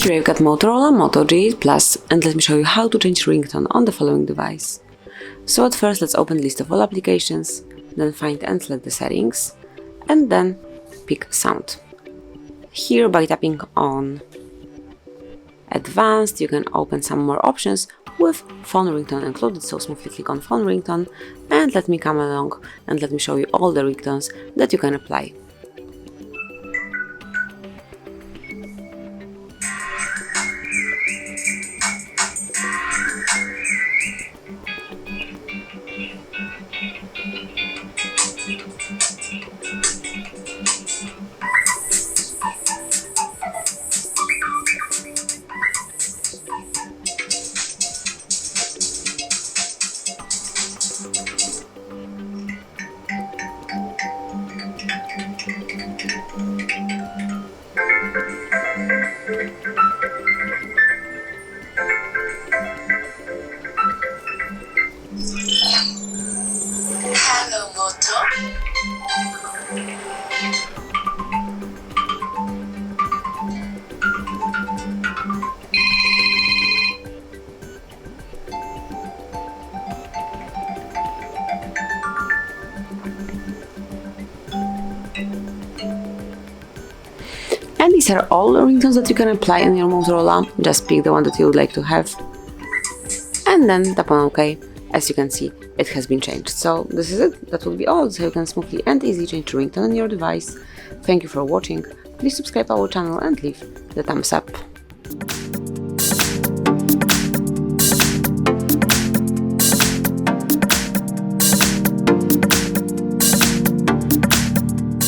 Here I've got Motorola Moto G8 Plus, and let me show you how to change ringtone on the following device. So at first let's open the list of all applications, then find and select the settings, and then pick sound. Here by tapping on Advanced you can open some more options with phone ringtone included, so smoothly click on phone ringtone and let me come along and let me show you all the ringtones that you can apply. Hello, Moto. And these are all the ringtones that you can apply on your Motorola. Just pick the one that you would like to have and then tap on OK. As you can see, it has been changed. So this is it. That will be all. So you can smoothly and easily change the ringtone on your device. Thank you for watching. Please subscribe our channel and leave the thumbs up.